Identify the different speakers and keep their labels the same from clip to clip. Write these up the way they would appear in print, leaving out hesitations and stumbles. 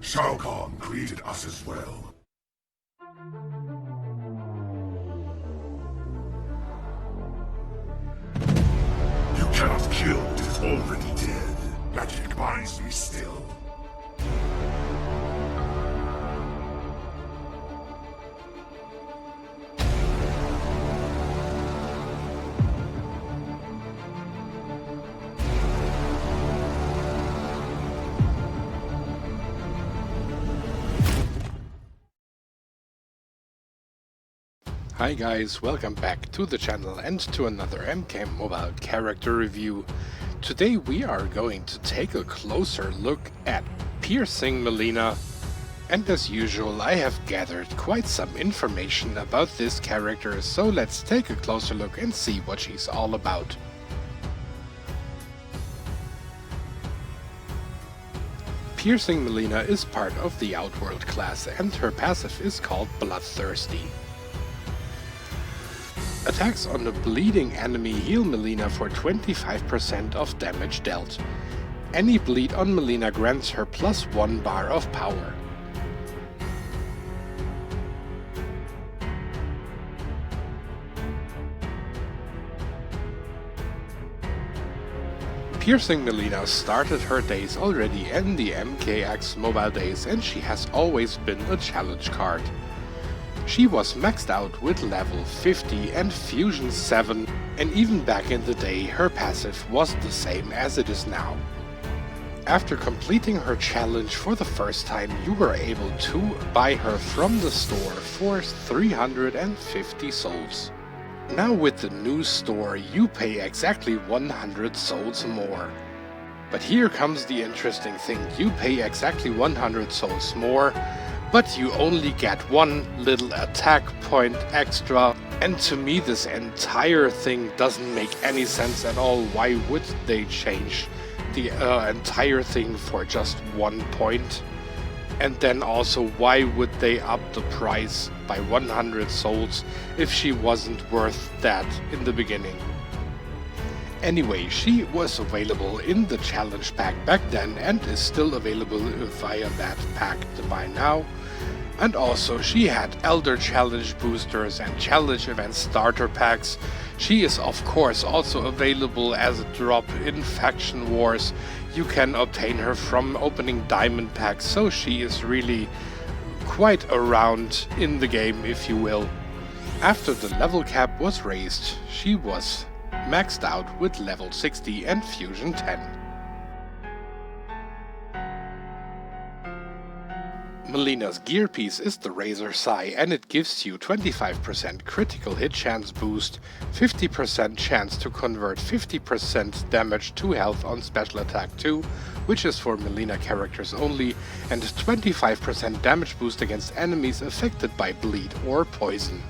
Speaker 1: Shao Kahn created us as well. You cannot kill what is already dead. Magic binds me still.
Speaker 2: Hi guys, welcome back to the channel and to another MK Mobile character review. Today we are going to take a closer look at Piercing Mileena, and as usual I have gathered quite some information about this character, so let's take a closer look and see what she's all about. Piercing Mileena is part of the Outworld class and her passive is called Bloodthirsty. Attacks on a bleeding enemy heal Mileena for 25% of damage dealt. Any bleed on Mileena grants her +1 bar of power. Piercing Mileena started her days already in the MKX mobile days, and she has always been a challenge card. She was maxed out with level 50 and fusion 7, and even back in the day her passive was the same as it is now. After completing her challenge for the first time, you were able to buy her from the store for 350 souls. Now with the new store you pay exactly 100 souls more. But here comes the interesting thing, you pay exactly 100 souls more, but you only get one little attack point extra, and to me this entire thing doesn't make any sense at all. Why would they change the entire thing for just 1 point? And then also, why would they up the price by 100 souls if she wasn't worth that in the beginning? Anyway, she was available in the challenge pack back then and is still available via that pack to buy now. And also she had Elder Challenge boosters and Challenge Event starter packs. She is of course also available as a drop in Faction Wars. You can obtain her from opening diamond packs, so she is really quite around in the game, if you will. After the level cap was raised, she was maxed out with level 60 and fusion 10. Mileena's gear piece is the Razor Sai, and it gives you 25% critical hit chance boost, 50% chance to convert 50% damage to health on special attack 2, which is for Mileena characters only, and 25% damage boost against enemies affected by bleed or poison.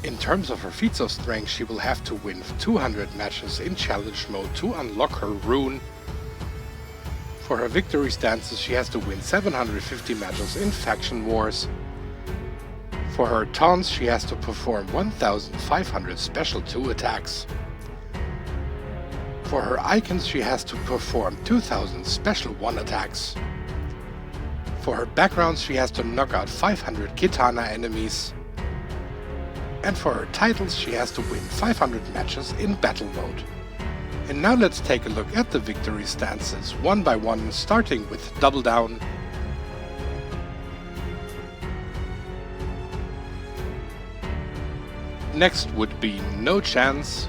Speaker 2: In terms of her feats of strength, she will have to win 200 matches in challenge mode to unlock her rune. For her victory stances, she has to win 750 matches in faction wars. For her taunts, she has to perform 1500 special 2 attacks. For her icons, she has to perform 2000 special 1 attacks. For her backgrounds, she has to knock out 500 Kitana enemies. And for her titles, she has to win 500 matches in battle mode. And now let's take a look at the victory stances one by one, starting with Double Down. Next would be No Chance.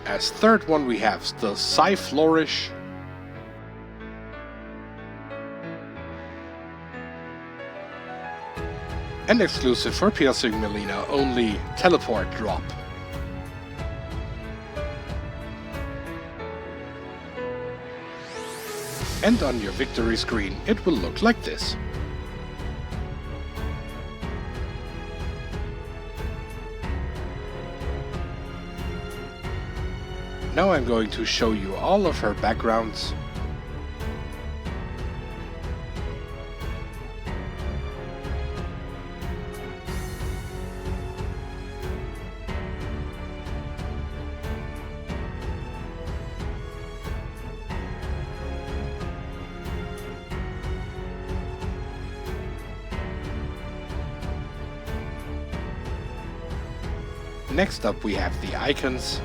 Speaker 2: As third one we have the Psy Flourish. And exclusive for Piercing Mileena only, Teleport Drop. And on your victory screen it will look like this. Now I'm going to show you all of her backgrounds. Next up we have the icons.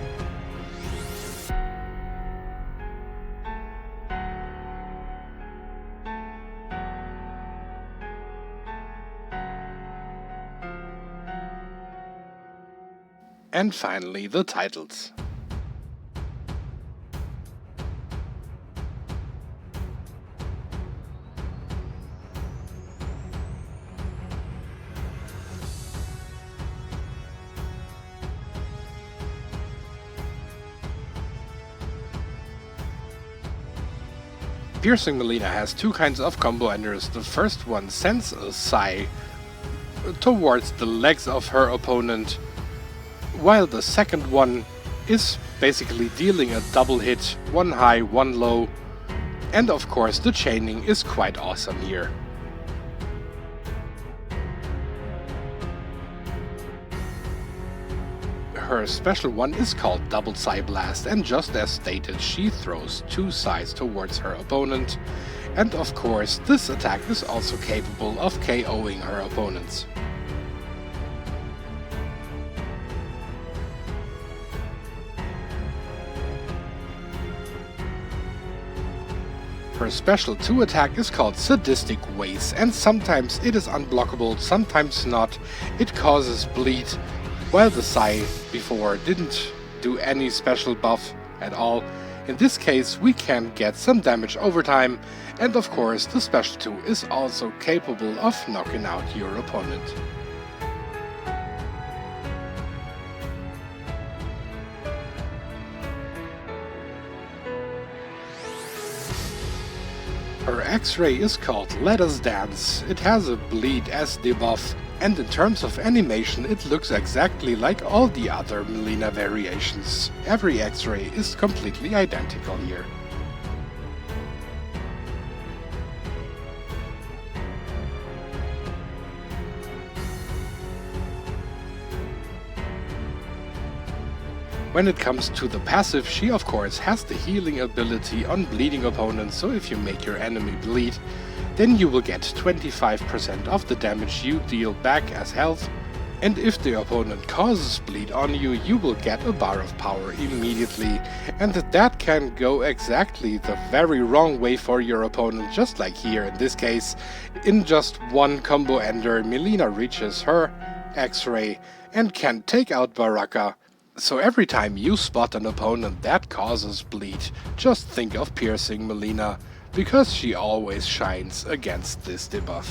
Speaker 2: And finally the titles. Piercing Mileena has two kinds of combo enders. The first one sends a Psy towards the legs of her opponent, while the second one is basically dealing a double hit, one high, one low, and of course the chaining is quite awesome here. Her special one is called Double Psy Blast, and just as stated, she throws two Psys towards her opponent, and of course this attack is also capable of KOing her opponents. Her special 2 attack is called Sadistic Ways, and sometimes it is unblockable, sometimes not. It causes bleed, while the Psy before didn't do any special buff at all. In this case we can get some damage over time, and of course the special 2 is also capable of knocking out your opponent. Her X-ray is called Let Us Dance. It has a bleed as debuff, and in terms of animation it looks exactly like all the other Mileena variations. Every X-ray is completely identical here. When it comes to the passive, she of course has the healing ability on bleeding opponents, so if you make your enemy bleed, then you will get 25% of the damage you deal back as health, and if the opponent causes bleed on you, you will get a bar of power immediately, and that can go exactly the very wrong way for your opponent, just like here in this case. In just one combo ender, Mileena reaches her X-ray and can take out Baraka. So every time you spot an opponent that causes bleed, just think of Piercing Mileena, because she always shines against this debuff.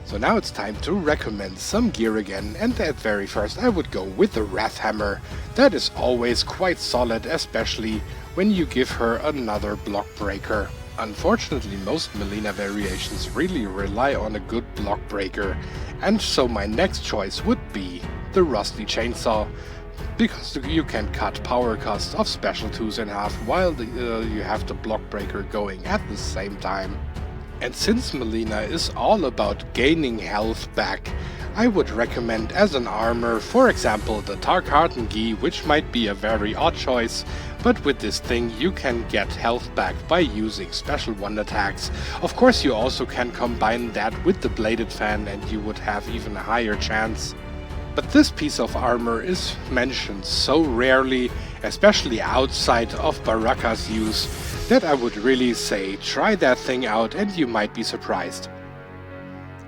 Speaker 2: So now it's time to recommend some gear again, and at very first I would go with the Wrath Hammer. That is always quite solid, especially when you give her another block breaker. Unfortunately, most Mileena variations really rely on a good block breaker, and so my next choice would be the Rusty Chainsaw, because you can cut power cost of special 2s in half while you have the block breaker going at the same time. And since Mileena is all about gaining health back, I would recommend as an armor, for example, the Tarkharten Gi, which might be a very odd choice, but with this thing you can get health back by using special 1 attacks. Of course you also can combine that with the Bladed Fan and you would have even a higher chance. But this piece of armor is mentioned so rarely, especially outside of Baraka's use, that I would really say try that thing out and you might be surprised.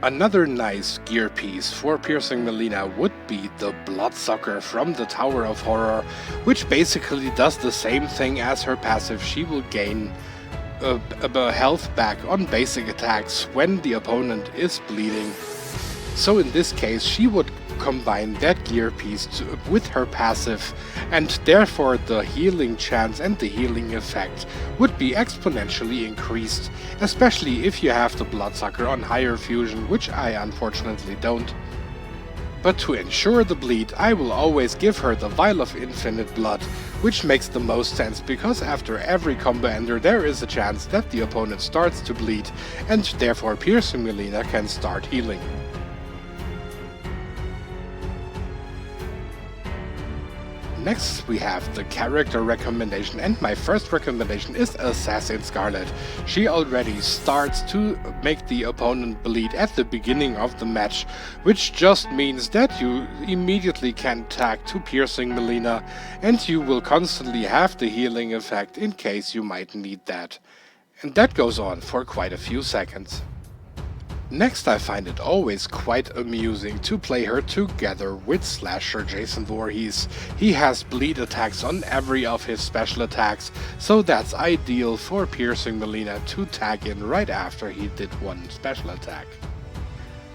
Speaker 2: Another nice gear piece for Piercing Mileena would be the Bloodsucker from the Tower of Horror, which basically does the same thing as her passive. She will gain health back on basic attacks when the opponent is bleeding. So in this case she would combine that gear piece with her passive, and therefore the healing chance and the healing effect would be exponentially increased, especially if you have the Bloodsucker on higher fusion, which I unfortunately don't. But to ensure the bleed, I will always give her the Vial of Infinite Blood, which makes the most sense, because after every combo ender there is a chance that the opponent starts to bleed, and therefore Piercing Mileena can start healing. Next we have the character recommendation, and my first recommendation is Assassin Scarlet. She already starts to make the opponent bleed at the beginning of the match, which just means that you immediately can tag to Piercing Mileena, and you will constantly have the healing effect in case you might need that. And that goes on for quite a few seconds. Next, I find it always quite amusing to play her together with Slasher Jason Voorhees. He has bleed attacks on every of his special attacks, so that's ideal for Piercing Mileena to tag in right after he did one special attack.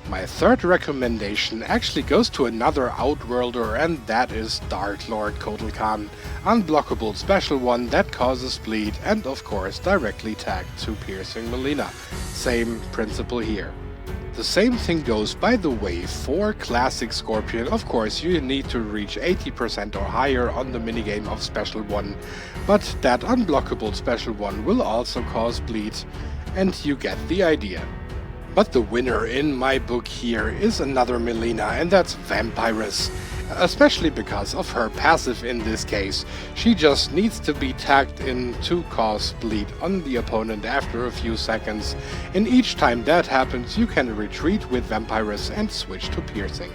Speaker 2: My third recommendation actually goes to another Outworlder, and that is Dark Lord Kotal Khan. Unblockable special one that causes bleed and of course directly tagged to Piercing Mileena. Same principle here. The same thing goes, by the way, for Classic Scorpion. Of course you need to reach 80% or higher on the minigame of Special 1, but that unblockable Special 1 will also cause bleed, and you get the idea. But the winner in my book here is another Mileena, and that's Vampirus. Especially because of her passive in this case. She just needs to be tagged in to cause bleed on the opponent after a few seconds, and each time that happens you can retreat with Vampirus and switch to Piercing.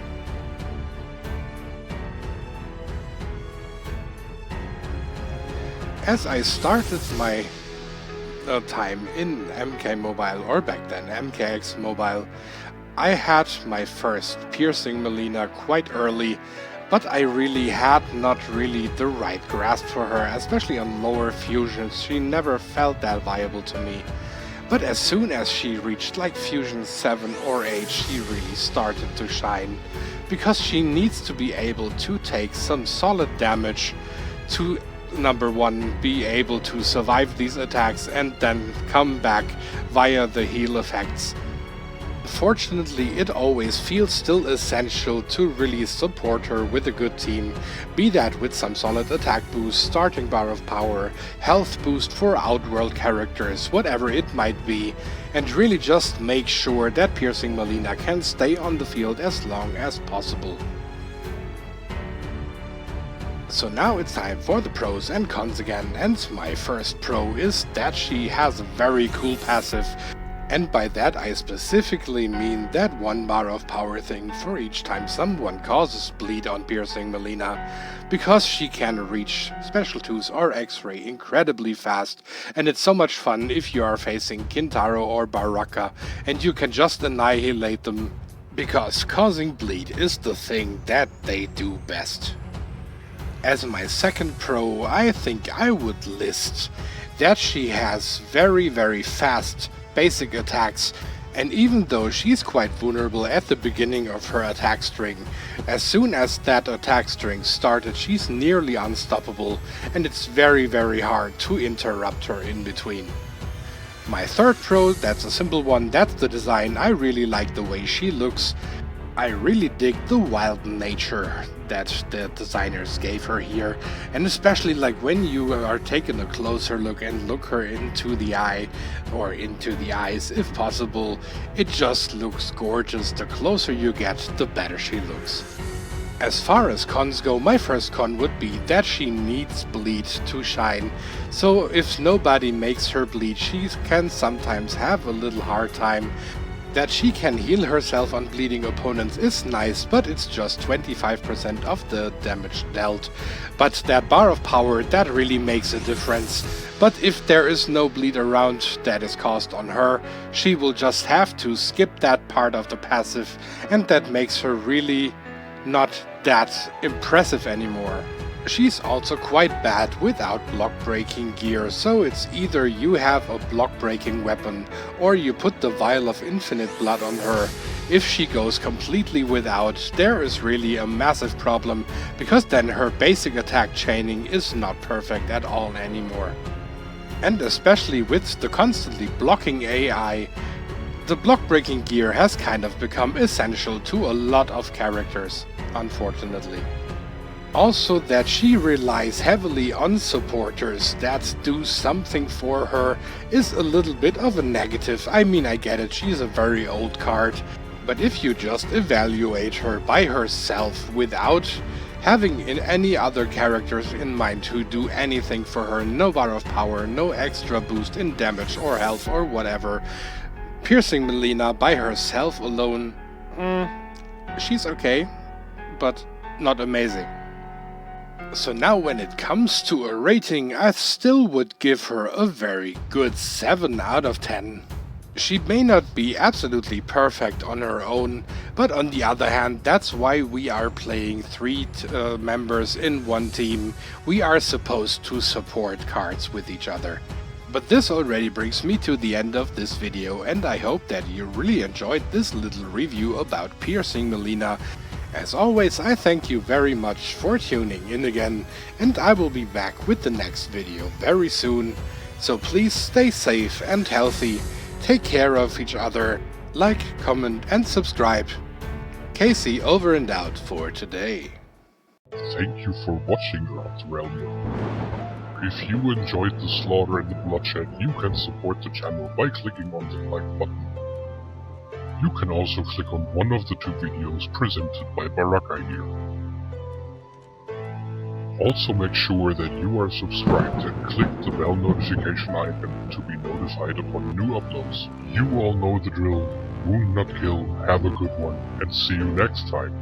Speaker 2: As I started my time in MK Mobile, or back then MKX Mobile, I had my first Piercing Mileena quite early, but I really had not really the right grasp for her, especially on lower fusions. She never felt that viable to me. But as soon as she reached like fusion 7 or 8, she really started to shine, because she needs to be able to take some solid damage to, number one, be able to survive these attacks and then come back via the heal effects. Fortunately, it always feels still essential to really support her with a good team, be that with some solid attack boost, starting bar of power, health boost for Outworld characters, whatever it might be, and really just make sure that Piercing Mileena can stay on the field as long as possible. So now it's time for the pros and cons again, and my first pro is that she has a very cool passive. And by that I specifically mean that 1 bar of power thing for each time someone causes bleed on Piercing Mileena, because she can reach Special 2s or X-Ray incredibly fast, and it's so much fun if you are facing Kintaro or Baraka and you can just annihilate them, because causing bleed is the thing that they do best. As my second pro, I think I would list that she has very fast basic attacks, and even though she's quite vulnerable at the beginning of her attack string, as soon as that attack string started she's nearly unstoppable, and it's very hard to interrupt her in between. My third pro, that's a simple one, that's the design. I really like the way she looks. I really dig the wild nature that the designers gave her here, and especially like when you are taking a closer look and look her into the eye, or into the eyes if possible, it just looks gorgeous. The closer you get, the better she looks. As far as cons go, my first con would be that she needs bleed to shine. So if nobody makes her bleed, she can sometimes have a little hard time. That she can heal herself on bleeding opponents is nice, but it's just 25% of the damage dealt. But that bar of power, that really makes a difference. But if there is no bleed around that is caused on her, she will just have to skip that part of the passive, and that makes her really not that impressive anymore. She's also quite bad without block breaking gear, so it's either you have a block breaking weapon or you put the vial of infinite blood on her. If she goes completely without, there is really a massive problem, because then her basic attack chaining is not perfect at all anymore. And especially with the constantly blocking AI, the block breaking gear has kind of become essential to a lot of characters, unfortunately. Also, that she relies heavily on supporters that do something for her is a little bit of a negative. I mean, I get it, she's a very old card, but if you just evaluate her by herself without Having in any other characters in mind who do anything for her, no bar of power, no extra boost in damage or health or whatever. Piercing Mileena by herself alone, she's okay, but not amazing. So now when it comes to a rating, I still would give her a very good 7 out of 10. She may not be absolutely perfect on her own, but on the other hand, that's why we are playing 3 members in one team. We are supposed to support cards with each other. But this already brings me to the end of this video, and I hope that you really enjoyed this little review about Piercing Mileena. As always, I thank you very much for tuning in again, and I will be back with the next video very soon. So please stay safe and healthy, take care of each other, like, comment and subscribe. Casey over and out for today.
Speaker 3: Thank you for watching, Realm. If you enjoyed the slaughter and the bloodshed, you can support the channel by clicking on the like button. You can also click on one of the 2 videos presented by Baraka here. Also make sure that you are subscribed and click the bell notification icon to be notified upon new uploads. You all know the drill. Wound not kill, have a good one, and see you next time.